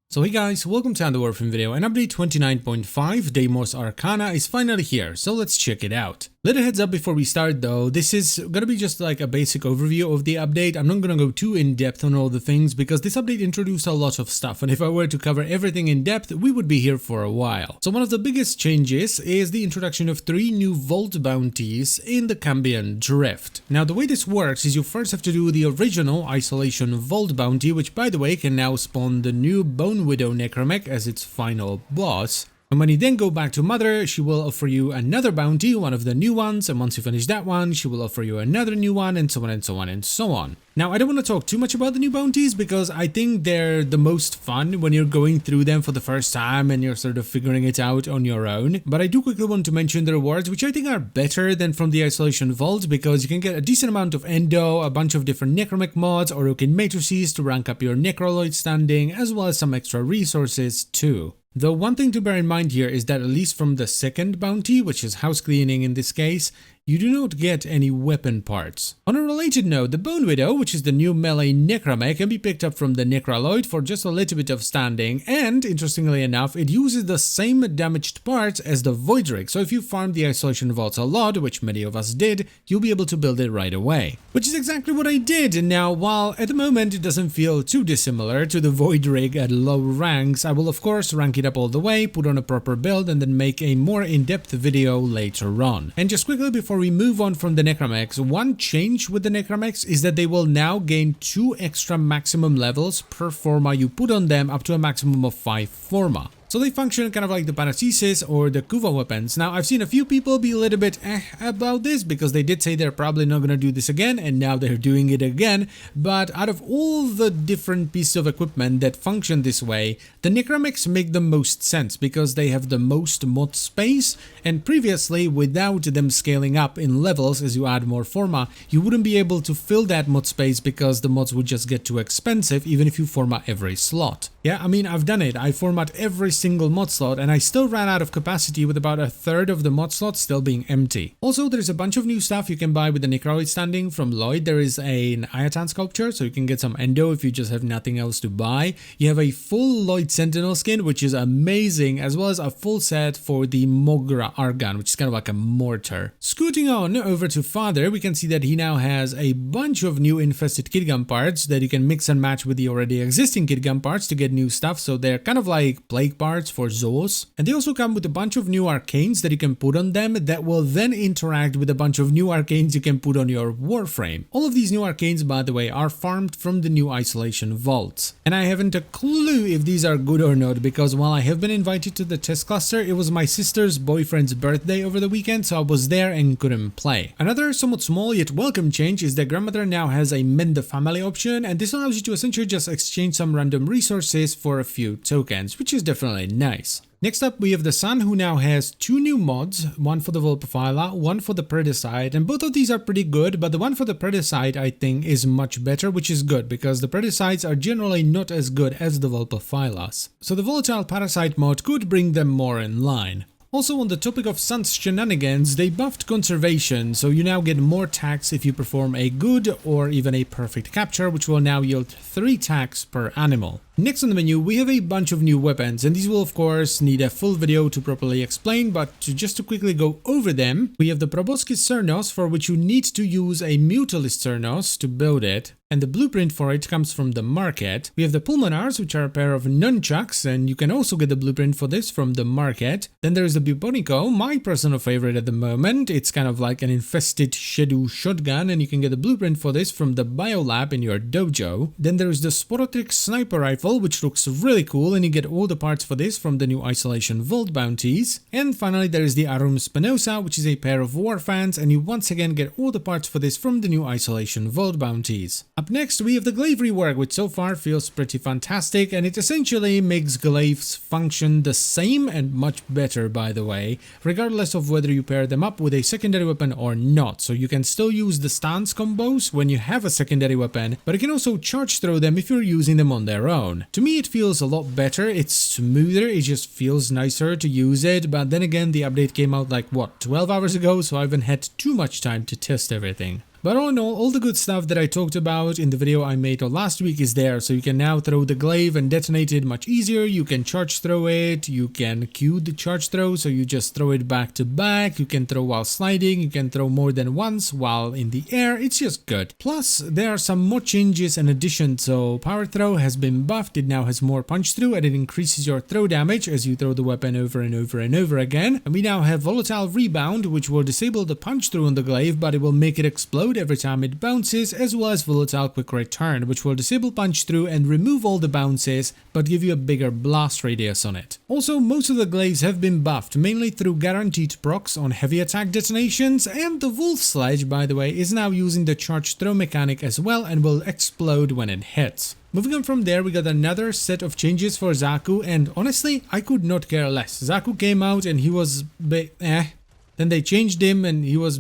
So hey guys, welcome to another Warframe video, and update 29.5 Deimos Arcana is finally here, so let's check it out. Little heads up before we start though, this is gonna be just like a basic overview of the update. I'm not gonna go too in depth on all the things because this update introduced a lot of stuff, and if I were to cover everything in depth, we would be here for a while. So one of the biggest changes is the introduction of 3 new vault bounties in the Cambion Drift. Now the way this works is you first have to do the original Isolation Vault bounty, which by the way can now spawn the new Bone Widow Necromech as its final boss. And when you then go back to Mother, she will offer you another bounty, one of the new ones, and once you finish that one, she will offer you another new one, and so on and so on and so on. Now, I don't want to talk too much about the new bounties because I think they're the most fun when you're going through them for the first time and you're sort of figuring it out on your own. But I do quickly want to mention the rewards, which I think are better than from the Isolation Vault because you can get a decent amount of endo, a bunch of different Necromech mods, or Orokin matrices to rank up your Necroloid standing, as well as some extra resources too. Though one thing to bear in mind here is that at least from the second bounty, which is house cleaning in this case, you do not get any weapon parts. On a related note, the Bone Widow, which is the new melee Necromech, can be picked up from the Necroloid for just a little bit of standing, and interestingly enough, it uses the same damaged parts as the Voidrig, so if you farm the Isolation Vaults a lot, which many of us did, you'll be able to build it right away. Which is exactly what I did. Now, while at the moment it doesn't feel too dissimilar to the Voidrig at low ranks, I will of course rank it up all the way, put on a proper build, and then make a more in-depth video later on. And just quickly before we move on from the Necromechs, one change with the Necromechs is that they will now gain 2 extra maximum levels per forma you put on them, up to a maximum of 5 forma. So they function kind of like the Paracesis or the Kuva weapons. Now, I've seen a few people be a little bit about this because they did say they're probably not going to do this again, and now they're doing it again. But out of all the different pieces of equipment that function this way, the Necromechs make the most sense because they have the most mod space, and previously, without them scaling up in levels as you add more forma, you wouldn't be able to fill that mod space because the mods would just get too expensive even if you format every slot. Yeah, I mean, I've done it. I format every single mod slot and I still ran out of capacity with about a third of the mod slots still being empty. Also, there's a bunch of new stuff you can buy with the Necroloid standing from Lloyd. There is an Ayatan sculpture, so you can get some endo if you just have nothing else to buy. You have a full Lloyd Sentinel skin, which is amazing, as well as a full set for the Mogra Argan, which is kind of like a mortar. Scooting on over to Father, we can see that he now has a bunch of new infested Kidgun parts that you can mix and match with the already existing Kidgun parts to get new stuff, so they're kind of like plague parts for Zoos. And they also come with a bunch of new arcanes that you can put on them that will then interact with a bunch of new arcanes you can put on your Warframe. All of these new arcanes, by the way, are farmed from the new Isolation Vaults. And I haven't a clue if these are good or not because while I have been invited to the test cluster, it was my sister's boyfriend's birthday over the weekend, so I was there and couldn't play. Another somewhat small yet welcome change is that Grandmother now has a Mend the Family option, and this allows you to essentially just exchange some random resources for a few tokens, which is definitely nice. Next up, we have the Sun, who now has 2 new mods, one for the Vulpaphyla, one for the Predicide, and both of these are pretty good, but the one for the Predicide I think is much better, which is good because the Predicides are generally not as good as the Vulpaphylas. So the Volatile Parasite mod could bring them more in line. Also, on the topic of Sun's shenanigans, they buffed conservation, so you now get more tax if you perform a good or even a perfect capture, which will now yield 3 tax per animal. Next on the menu, we have a bunch of new weapons, and these will of course need a full video to properly explain, but just to quickly go over them, we have the Proboscis Cernos, for which you need to use a Mutualist Cernos to build it, and the blueprint for it comes from the market. We have the Pulmonars, which are a pair of nunchucks, and you can also get the blueprint for this from the market. Then there is the Bubonico, my personal favorite at the moment. It's kind of like an infested Shadow shotgun, and you can get the blueprint for this from the Biolab in your dojo. Then there is the Sporotrix Sniper Rifle, which looks really cool, and you get all the parts for this from the new Isolation Vault bounties. And finally, there is the Arum Spinosa, which is a pair of Warfans, and you once again get all the parts for this from the new Isolation Vault bounties. Up next, we have the Glaive rework, which so far feels pretty fantastic, and it essentially makes Glaives function the same and much better, by the way, regardless of whether you pair them up with a secondary weapon or not. So you can still use the stance combos when you have a secondary weapon, but you can also charge throw them if you're using them on their own. To me, it feels a lot better, it's smoother, it just feels nicer to use it, but then again, the update came out like, what, 12 hours ago, so I haven't had too much time to test everything. But all in all the good stuff that I talked about in the video I made last week is there. So you can now throw the glaive and detonate it much easier. You can charge throw it. You can queue the charge throw, so you just throw it back to back. You can throw while sliding. You can throw more than once while in the air. It's just good. Plus, there are some more changes and additions. So power throw has been buffed. It now has more punch through and it increases your throw damage as you throw the weapon over and over and over again. And we now have volatile rebound, which will disable the punch through on the glaive, but it will make it explode every time it bounces, as well as volatile quick return, which will disable punch through and remove all the bounces, but give you a bigger blast radius on it. Also, most of the glaives have been buffed, mainly through guaranteed procs on heavy attack detonations, and the wolf sledge, by the way, is now using the charge throw mechanic as well and will explode when it hits. Moving on from there, we got another set of changes for Zaku, and honestly, I could not care less. Zaku came out and he was then they changed him and he was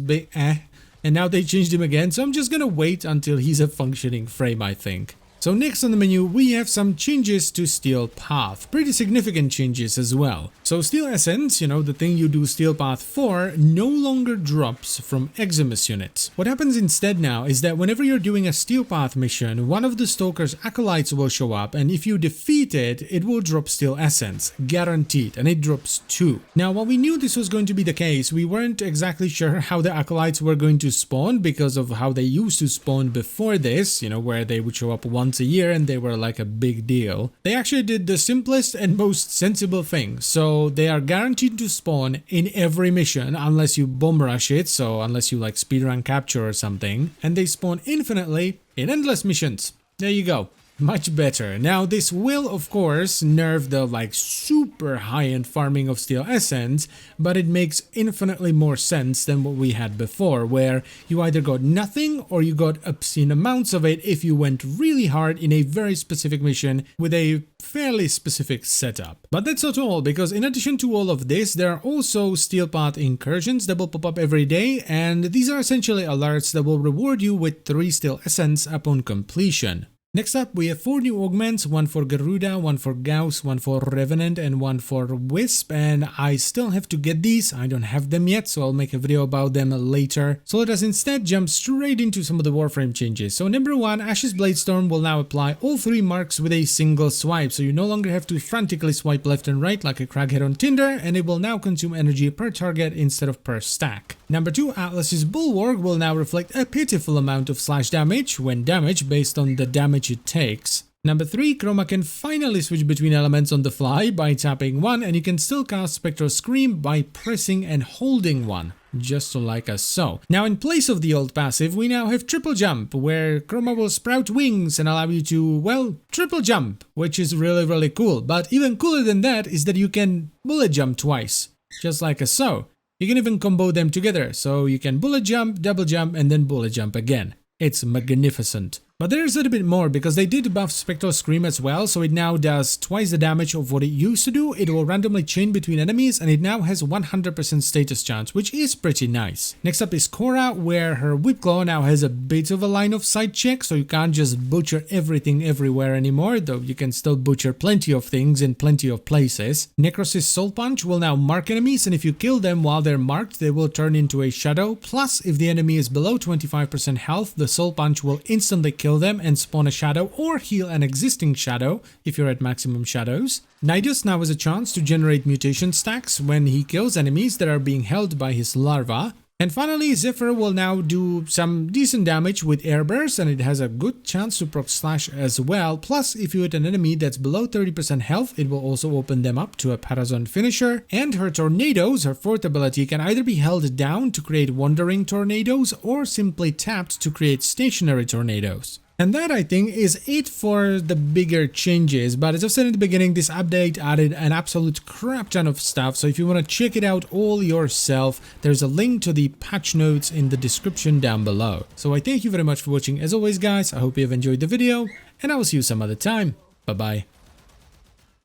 and now they changed him again, so I'm just gonna wait until he's a functioning frame, I think. So next on the menu, we have some changes to Steel Path, pretty significant changes as well. So Steel Essence, you know, the thing you do Steel Path for, no longer drops from Eximus units. What happens instead now is that whenever you're doing a Steel Path mission, one of the Stalker's acolytes will show up, and if you defeat it, it will drop Steel Essence, guaranteed, and it drops 2. Now, while we knew this was going to be the case, we weren't exactly sure how the acolytes were going to spawn because of how they used to spawn before this, you know, where they would show up once a year and they were like a big deal. They actually did the simplest and most sensible thing. So they are guaranteed to spawn in every mission unless you bomb rush it, so unless you like speedrun capture or something, and they spawn infinitely in endless missions. There you go. Much better. Now this will of course nerf the like super high-end farming of Steel Essence, but it makes infinitely more sense than what we had before, where you either got nothing or you got obscene amounts of it if you went really hard in a very specific mission with a fairly specific setup. But that's not all, because in addition to all of this, there are also Steel Path incursions that will pop up every day, and these are essentially alerts that will reward you with 3 Steel Essence upon completion. Next up, we have 4 new augments, one for Garuda, one for Gauss, one for Revenant, and one for Wisp, and I still have to get these. I don't have them yet, so I'll make a video about them later. So let us instead jump straight into some of the Warframe changes. So number 1, Ash's Bladestorm will now apply all 3 marks with a single swipe, so you no longer have to frantically swipe left and right like a crackhead on Tinder, and it will now consume energy per target instead of per stack. Number 2, Atlas's Bulwark will now reflect a pitiful amount of slash damage when damaged based on the damage it takes. Number 3, Chroma can finally switch between elements on the fly by tapping 1, and you can still cast Spectral Scream by pressing and holding 1. Just like so. Now in place of the old passive, we now have Triple Jump, where Chroma will sprout wings and allow you to, well, triple jump, which is really cool. But even cooler than that is that you can bullet jump twice, just like so. You can even combo them together, so you can bullet jump, double jump, and then bullet jump again. It's magnificent. But there's a little bit more, because they did buff Spectral Scream as well, so it now does twice the damage of what it used to do. It will randomly chain between enemies, and it now has 100% status chance, which is pretty nice. Next up is Korra, where her Whip Claw now has a bit of a line of sight check, so you can't just butcher everything everywhere anymore, though you can still butcher plenty of things in plenty of places. Necros' Soul Punch will now mark enemies, and if you kill them while they're marked, they will turn into a shadow. Plus, if the enemy is below 25% health, the Soul Punch will instantly kill them and spawn a shadow or heal an existing shadow if you're at maximum shadows. Nidus now has a chance to generate mutation stacks when he kills enemies that are being held by his larva. And finally, Zephyr will now do some decent damage with Air Burst, and it has a good chance to proc Slash as well. Plus, if you hit an enemy that's below 30% health, it will also open them up to a Parazon finisher. And her Tornadoes, her 4th ability, can either be held down to create Wandering Tornadoes or simply tapped to create Stationary Tornadoes. And that, I think, is it for the bigger changes. But as I've said in the beginning, this update added an absolute crap ton of stuff. So if you want to check it out all yourself, there's a link to the patch notes in the description down below. So I thank you very much for watching. As always, guys, I hope you have enjoyed the video, and I will see you some other time. Bye-bye.